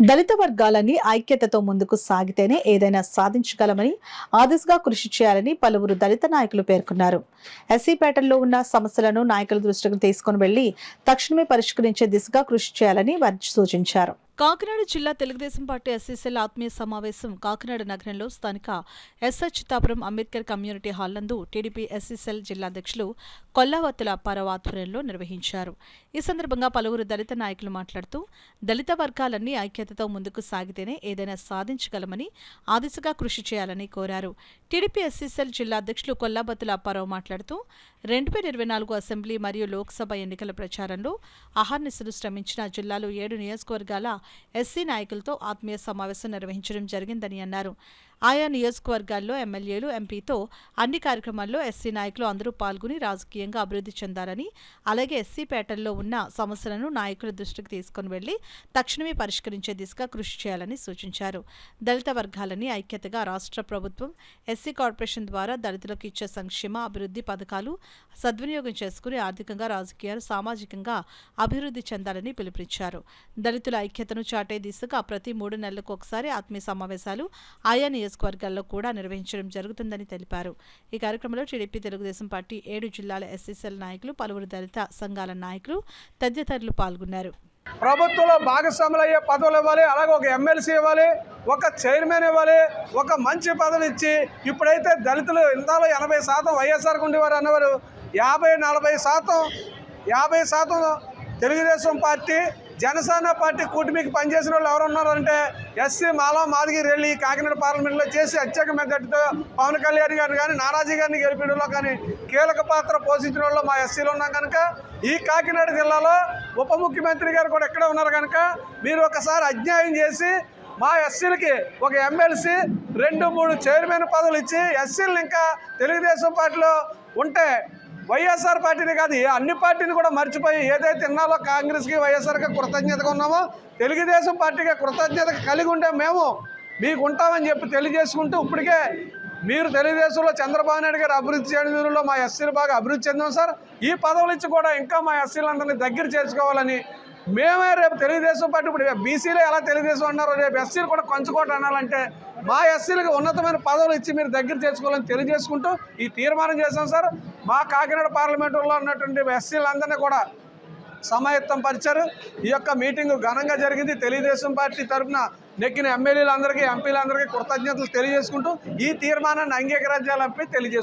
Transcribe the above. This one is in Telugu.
దళిత వర్గాలని ఐక్యతతో ముందుకు సాగితేనే ఏదైనా సాధించగలమని ఆ దిశగా కృషి చేయాలని పలువురు దళిత నాయకులు పేర్కొన్నారు. ఎస్సీపేటలో ఉన్న సమస్యలను నాయకుల దృష్టికి తీసుకుని వెళ్లి తక్షణమే పరిష్కరించే దిశగా కృషి చేయాలని వారు సూచించారు. కాకినాడ జిల్లా తెలుగుదేశం పార్టీ ఎస్సీసీల ఆత్మీయ సమావేశం కాకినాడ నగరంలో స్థానిక ఎస్హెచ్ చిత్తాపురం అంబేద్కర్ కమ్యూనిటీ హాల్ నందు టీడీపీ ఎస్సీసీల జిల్లా అధ్యక్షులు కొల్లావత్తుల అప్పారావు ఆధ్వర్యంలో నిర్వహించారు. ఈ సందర్భంగా పలువురు దళిత నాయకులు మాట్లాడుతూ దళిత వర్గాలన్నీ ఐక్యతతో ముందుకు సాగితేనే ఏదైనా సాధించగలమని ఆ దిశగా కృషి చేయాలని కోరారు. టీడీపీ ఎస్సీసీల జిల్లా అధ్యక్షులు కొల్లావత్తుల అప్పారావు మాట్లాడుతూ 2024 అసెంబ్లీ మరియు లోక్సభ ఎన్నికల ప్రచారంలో అహర్నిశలు శ్రమించిన జిల్లాలో 7 నియోజకవర్గాల ఎస్సీ నాయకులతో ఆత్మీయ సమావేశం నిర్వహించడం జరిగిందని అన్నారు. ఆయా నియోజకవర్గాల్లో ఎమ్మెల్యేలు, ఎంపీతో అన్ని కార్యక్రమాల్లో ఎస్సీ నాయకులు అందరూ పాల్గొని రాజకీయంగా అభివృద్ధి చెందాలని, అలాగే ఎస్సీపేటల్లో ఉన్న సమస్యలను నాయకుల దృష్టికి తీసుకుని వెళ్లి తక్షణమే పరిష్కరించే దిశగా కృషి చేయాలని సూచించారు. దళిత వర్గాలని ఐక్యతగా రాష్ట్ర ప్రభుత్వం ఎస్సీ కార్పొరేషన్ ద్వారా దళితులకు ఇచ్చే సంక్షేమ అభివృద్ధి పథకాలు సద్వినియోగం చేసుకుని ఆర్థికంగా, రాజకీయాలు, సామాజికంగా అభివృద్ధి చెందాలని పిలుపునిచ్చారు. దళితుల ఐక్యతను చాటే దిశగా ప్రతి 3 నెలలకు ఒకసారి ఆత్మీయ సమావేశాలు ఆయా నియోజకవర్గాల్లో కూడా నిర్వహించడం జరుగుతుందని తెలిపారు. ఈ కార్యక్రమంలో టీడీపీ తెలుగుదేశం పార్టీ 7 జిల్లాల ఎస్సీసీల నాయకులు, పలువురు దళిత సంఘాల నాయకులు తదితరులు పాల్గొన్నారు. ప్రభుత్వంలో భాగస్వాములయ్యే పదవులు ఇవ్వాలి, అలాగే ఒక ఎమ్మెల్సీ ఇవ్వాలి, ఒక చైర్మన్ ఇవ్వాలి, ఒక మంచి పదవి ఇచ్చి ఇప్పుడైతే దళితులు ఇందాలో 80% వైఎస్ఆర్కి ఉండేవారు అన్నవారు 50% తెలుగుదేశం పార్టీ, జనసేన పార్టీ కూటమికి పనిచేసిన వాళ్ళు ఎవరు ఉన్నారంటే ఎస్సీ మాదిగిరి వెళ్ళి కాకినాడ పార్లమెంట్లో చేసి అత్యధిక మెజార్టీతో పవన్ కళ్యాణ్ గారిని కానీ నారాజీ గారిని గెలిపించడంలో కానీ కీలక పాత్ర పోషించిన వాళ్ళు మా ఎస్సీలు ఉన్నాం కనుక ఈ కాకినాడ జిల్లాలో ఉప ముఖ్యమంత్రి గారు కూడా ఎక్కడే ఉన్నారు కనుక మీరు ఒకసారి అన్యాయం చేసి మా ఎస్సీలకి ఒక ఎమ్మెల్సీ 2-3 చైర్మన్ పదవులు ఇచ్చి ఎస్సీలను ఇంకా తెలుగుదేశం పార్టీలో ఉంటే వైఎస్ఆర్ పార్టీని కాదు అన్ని పార్టీని కూడా మర్చిపోయి ఏదైతే ఇన్నాలో కాంగ్రెస్కి వైఎస్ఆర్కి కృతజ్ఞతగా ఉన్నామో తెలుగుదేశం పార్టీకి కృతజ్ఞత కలిగి ఉంటే మేము మీకు ఉంటామని చెప్పి తెలియజేసుకుంటూ ఇప్పటికే మీరు తెలుగుదేశంలో చంద్రబాబు నాయుడు గారు అభివృద్ధి చేయడంలో మా ఎస్సీలు బాగా అభివృద్ధి చెందాం సార్. ఈ పదవులు ఇచ్చి కూడా ఇంకా మా ఎస్సీలందరినీ దగ్గర చేర్చుకోవాలని మేమే రేపు తెలుగుదేశం పార్టీ ఇప్పుడు బీసీలో ఎలా తెలుగుదేశం అన్నారో రేపు ఎస్సీలు కూడా కొంచుకోట అనాలంటే మా ఎస్సీలకు ఉన్నతమైన పదవులు ఇచ్చి మీరు దగ్గర చేసుకోవాలని తెలియజేసుకుంటూ ఈ తీర్మానం చేశాం సార్. మా కాకినాడ పార్లమెంటులో ఉన్నటువంటి ఎస్సీలందరినీ కూడా సమాయత్తం పరిచారు. ఈ యొక్క మీటింగు ఘనంగా జరిగింది. తెలుగుదేశం పార్టీ తరఫున నెక్కిన ఎమ్మెల్యేలందరికీ, ఎంపీలందరికీ కృతజ్ఞతలు తెలియజేసుకుంటూ ఈ తీర్మానాన్ని అంగీకరించాలని తెలియజేసుకుంటాం.